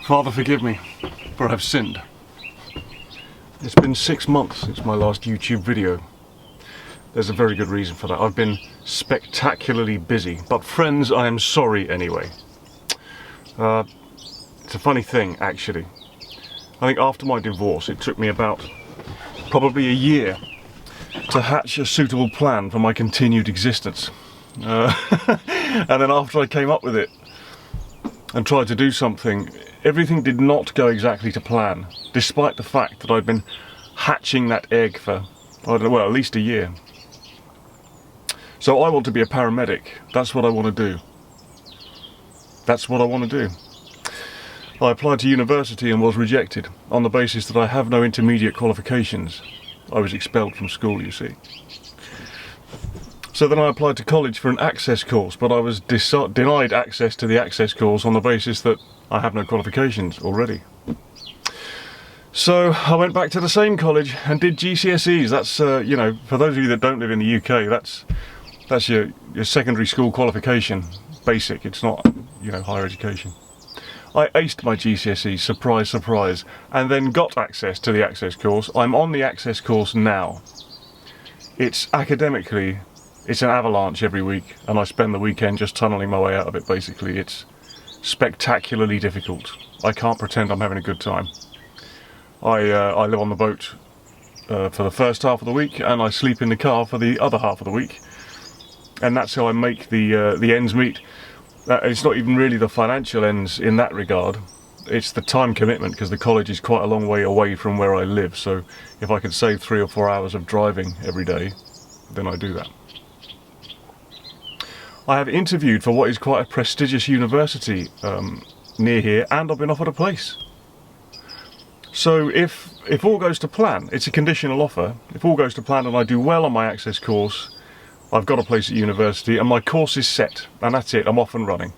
Father, forgive me, for I have sinned. It's been 6 months since my last YouTube video. There's a very good reason for that. I've been spectacularly busy, but friends, I am sorry anyway. It's a funny thing, actually. I think after my divorce, it took me about probably a year to hatch a suitable plan for my continued existence. And then after I came up with it and tried to do something, everything did not go exactly to plan, despite the fact that I'd been hatching that egg for, I don't know, well, at least a year. So I want to be a paramedic. That's what I want to do. That's what I want to do. I applied to university and was rejected on the basis that I have no intermediate qualifications. I was expelled from school, you see. So then I applied to college for an access course, but I was denied access to the access course on the basis that I have no qualifications already. So I went back to the same college and did GCSEs. That's, you know, for those of you that don't live in the UK, that's your secondary school qualification. Basic, it's not, you know, higher education. I aced my GCSEs, surprise, surprise, and then got access to the access course. I'm on the access course now. It's academically, it's an avalanche every week, and I spend the weekend just tunnelling my way out of it, basically. It's spectacularly difficult. I can't pretend I'm having a good time. I live on the boat for the first half of the week, and I sleep in the car for the other half of the week. And that's how I make the ends meet. It's not even really the financial ends in that regard. It's the time commitment, because the college is quite a long way away from where I live. So if I could save 3 or 4 hours of driving every day, then I do that. I have interviewed for what is quite a prestigious university near here, and I've been offered a place. So if all goes to plan, it's a conditional offer. If all goes to plan and I do well on my access course, I've got a place at university and my course is set, and that's it, I'm off and running.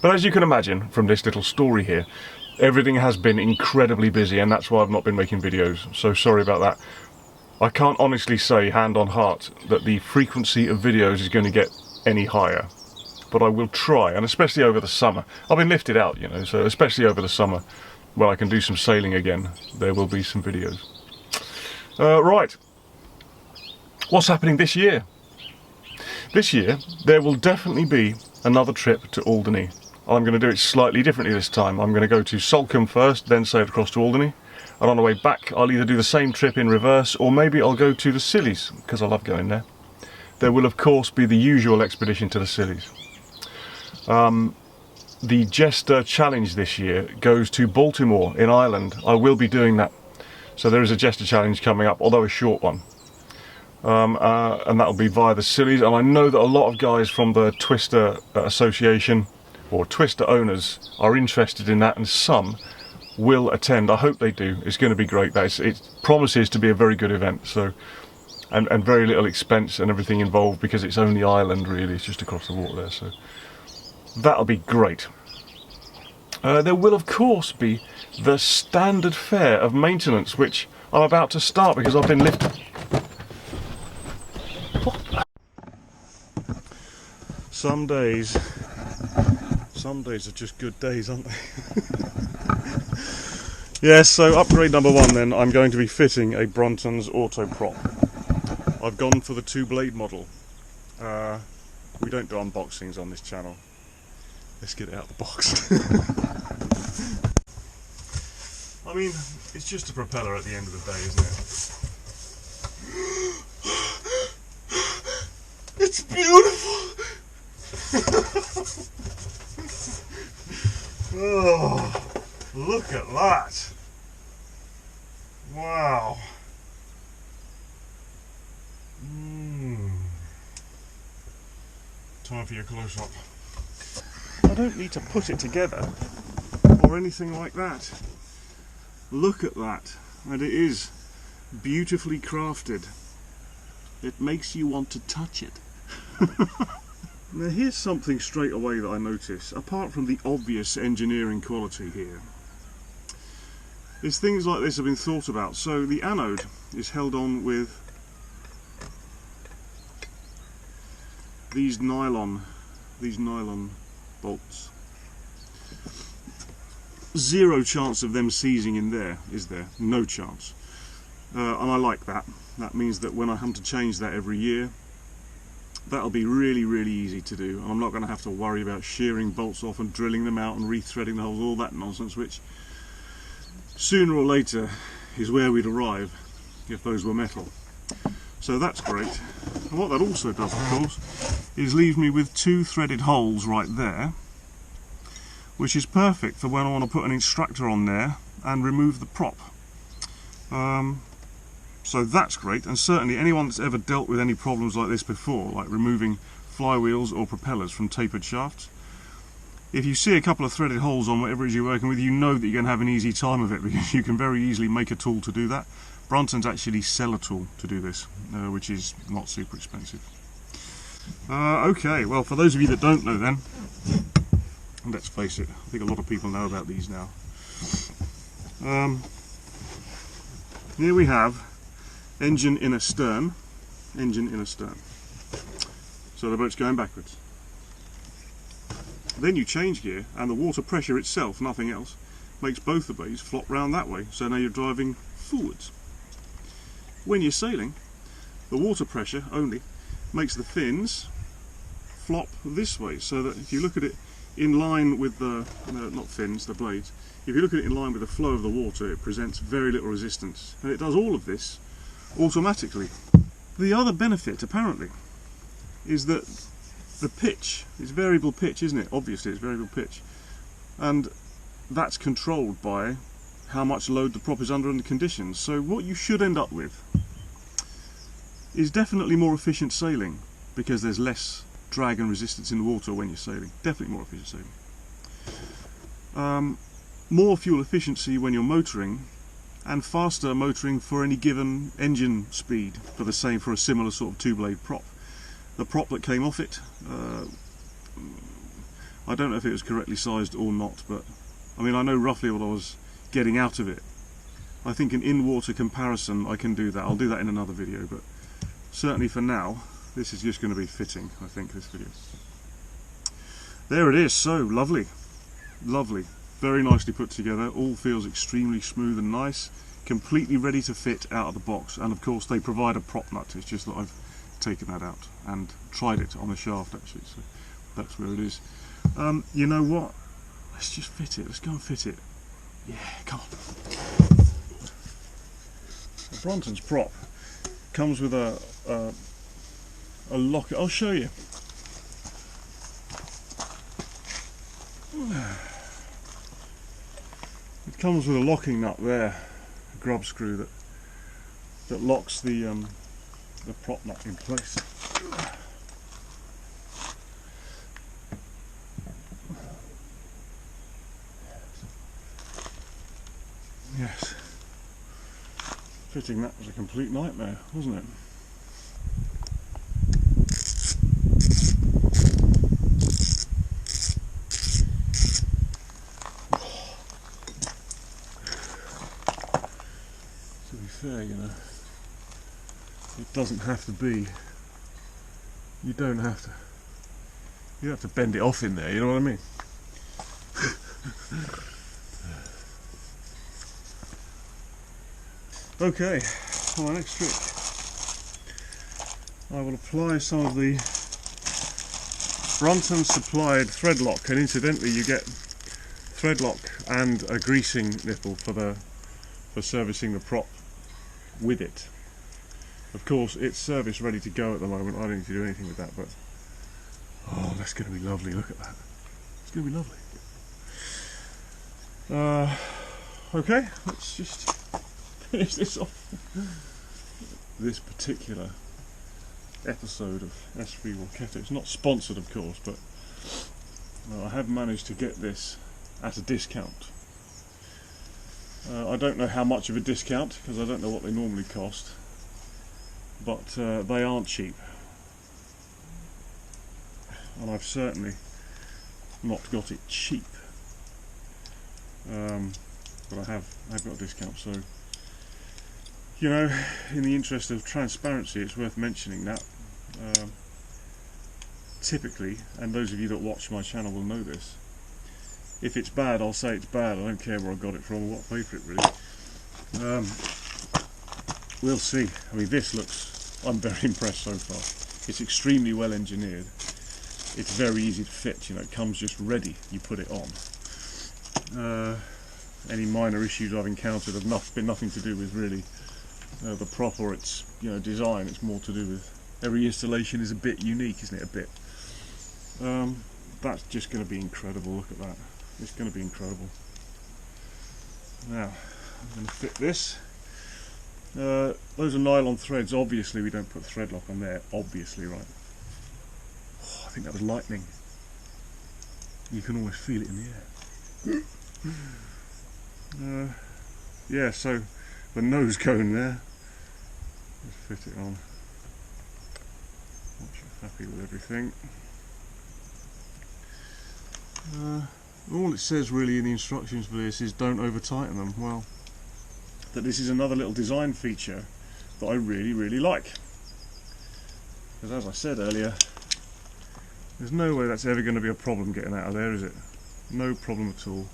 But as you can imagine from this little story here, everything has been incredibly busy, and that's why I've not been making videos, so sorry about that. I can't honestly say, hand on heart, that the frequency of videos is going to get any higher, but I will try, and especially over the summer. I've been lifted out, you know, so especially over the summer, when I can do some sailing again, there will be some videos. Right, what's happening this year? This year, there will definitely be another trip to Alderney. I'm going to do it slightly differently this time. I'm going to go to Salcombe first, then sail across to Alderney. And on the way back, I'll either do the same trip in reverse, or maybe I'll go to the Scillies, because I love going there. There will, of course, be the usual expedition to the Scillies. The Jester Challenge this year goes to Baltimore in Ireland. I will be doing that. So there is a Jester Challenge coming up, although a short one. And that'll be via the Scillies, and I know that a lot of guys from the Twister Association, or Twister owners, are interested in that, and some will attend. I hope they do. It's going to be great. It promises to be a very good event, so and very little expense and everything involved, because it's only Ireland really, it's just across the water there, so that'll be great. There will of course be the standard fare of maintenance, which I'm about to start because I've been lifted. Some days are just good days, aren't they? Yes, so upgrade number 1 then, I'm going to be fitting a Bruntons auto prop. I've gone for the 2-blade model. We don't do unboxings on this channel. Let's get it out of the box. I mean, it's just a propeller at the end of the day, isn't it? It's beautiful! Oh, look at that! Wow! Time for your close-up. I don't need to put it together or anything like that. Look at that, and it is beautifully crafted. It makes you want to touch it. Now here's something straight away that I notice, apart from the obvious engineering quality here, is things like this have been thought about. So the anode is held on with these nylon bolts. zero chance of them seizing in there, is there? No chance. And I like that. That means that when I have to change that every year, that'll be really, really easy to do. And I'm not going to have to worry about shearing bolts off and drilling them out and rethreading the holes, all that nonsense, which sooner or later is where we'd arrive if those were metal. So that's great. And what that also does, of course, is leave me with 2 threaded holes right there, which is perfect for when I want to put an extractor on there and remove the prop. So that's great, and certainly anyone that's ever dealt with any problems like this before, like removing flywheels or propellers from tapered shafts, if you see a couple of threaded holes on whatever it is you're working with, you know that you're going to have an easy time of it, because you can very easily make a tool to do that. Bruntons actually sell a tool to do this, which is not super expensive. Okay, well, for those of you that don't know then, let's face it, I think a lot of people know about these now. Here we have engine in a stern, engine in a stern. So the boat's going backwards. Then you change gear, and the water pressure itself, nothing else, makes both the bays flop round that way, so now you're driving forwards. When you're sailing, the water pressure only makes the fins flop this way, so that if you look at it in line with the, not fins, the blades, if you look at it in line with the flow of the water, it presents very little resistance, and it does all of this automatically. The other benefit, apparently, is that the pitch is variable pitch, isn't it? Obviously it's variable pitch, and that's controlled by how much load the prop is under conditions. So what you should end up with is definitely more efficient sailing, because there's less drag and resistance in the water when you're sailing. Definitely more efficient sailing. More fuel efficiency when you're motoring, and faster motoring for any given engine speed for a similar sort of 2-blade prop. The prop that came off it, I don't know if it was correctly sized or not, but I mean, I know roughly what I was getting out of it. I think an in-water comparison, I can do that. I'll do that in another video, but certainly for now, this is just going to be fitting, I think, this video. There it is. So lovely, lovely, very nicely put together. All feels extremely smooth and nice, completely ready to fit out of the box. And of course they provide a prop nut. It's just that I've taken that out and tried it on the shaft actually, so that's where it is. You know what, let's just fit it. Let's go and fit it. Yeah, come on. The Bruntons prop comes with a lock. I'll show you. It comes with a locking nut there, a grub screw that locks the prop nut in place. Yes, fitting that was a complete nightmare, wasn't it? To be fair, you know, it doesn't have to be. You don't have to bend it off in there, you know what I mean? Okay, for my next trick, I will apply some of the Bruntons supplied thread lock, and incidentally you get thread lock and a greasing nipple for servicing the prop with it. Of course it's service ready to go at the moment. I don't need to do anything with that, but oh, that's going to be lovely. Look at that, it's going to be lovely. Okay, let's just finish this off. This particular episode of S3 Walketo, it's not sponsored of course, but I have managed to get this at a discount. I don't know how much of a discount, because I don't know what they normally cost, but they aren't cheap, and I've certainly not got it cheap, but I have got a discount. So, you know, in the interest of transparency, it's worth mentioning that typically, and those of you that watch my channel will know this, If it's bad, I'll say it's bad. I don't care where I got it from or what paper it really. We'll see. I mean, this looks, I'm very impressed so far. It's extremely well engineered. It's very easy to fit, you know, it comes just ready, you put it on. Any minor issues I've encountered have been nothing to do with really the prop or its, you know, design. It's more to do with every installation is a bit unique, isn't it? A bit. That's just going to be incredible. Look at that. It's going to be incredible. Now I'm going to fit this. Those are nylon threads. Obviously we don't put thread lock on there. Obviously, right? Oh, I think that was lightning. You can almost feel it in the air. Yeah, so the nose cone there. Let's fit it on. Once you're happy with everything. All it says really in the instructions for this is don't over tighten them. Well, that this is another little design feature that I really like. Because as I said earlier, there's no way that's ever going to be a problem getting out of there, is it? No problem at all.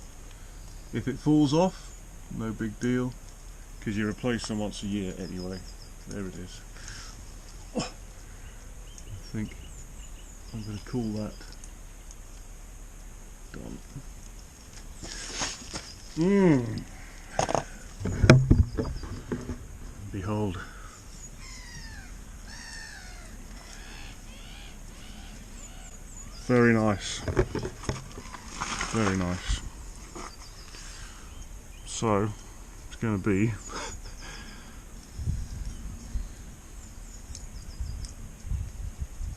If it falls off, no big deal, because you replace them once a year anyway. There it is. I think I'm going to call that done. Behold. Very nice. Very nice. So, it's going to be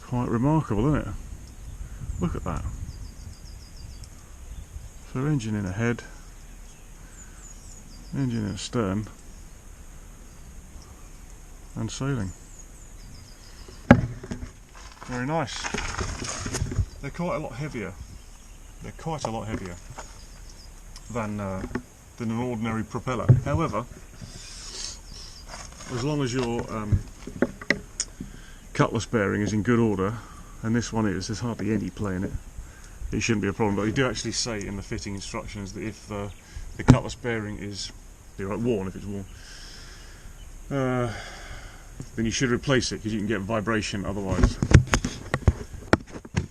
quite remarkable, isn't it? Look at that. So engine in ahead, engine in stern, and sailing. Very nice. They're quite a lot heavier. They're quite a lot heavier than an ordinary propeller. However, as long as your cutlass bearing is in good order, and this one is, there's hardly any play in it. It shouldn't be a problem, but they do actually say in the fitting instructions that if the cutlass bearing is worn, if it's worn, then you should replace it because you can get vibration otherwise.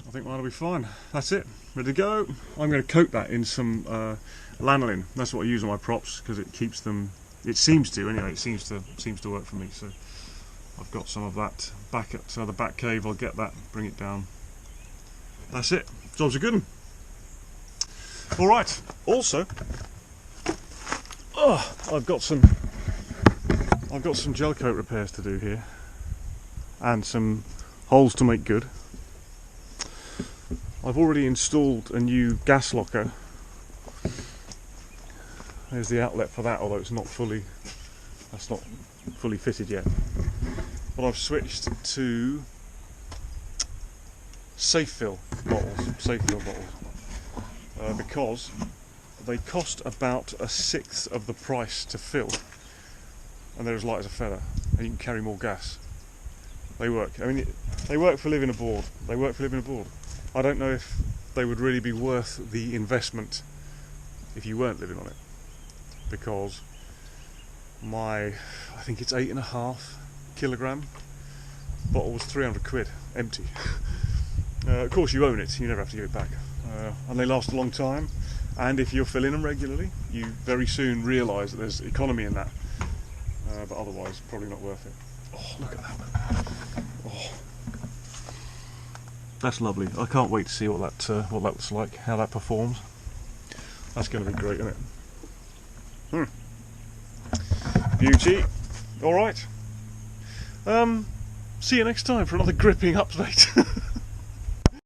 I think mine will be fine. That's it, ready to go. I'm going to coat that in some lanolin. That's what I use on my props because it keeps them. It seems to anyway. It seems to work for me. So I've got some of that back at the back cave. I'll get that, bring it down. That's it. Job's a good one. All right. Also, I've got some gel coat repairs to do here, and some holes to make good. I've already installed a new gas locker. There's the outlet for that, although it's not fully fitted yet. But I've switched to safe fill bottles, because they cost about a sixth of the price to fill, and they're as light as a feather, and you can carry more gas. They work. I mean, they work for living aboard. They work for living aboard. I don't know if they would really be worth the investment if you weren't living on it, because I think it's 8.5 kilogram bottle was 300 quid, empty. Of course you own it, you never have to give it back, and they last a long time, and if you're filling them regularly you very soon realise that there's economy in that, but otherwise probably not worth it. Oh, look at that. Oh, that's lovely. I can't wait to see what that looks like, how that performs. That's going to be great, isn't it? Beauty. Alright. See you next time for another gripping update.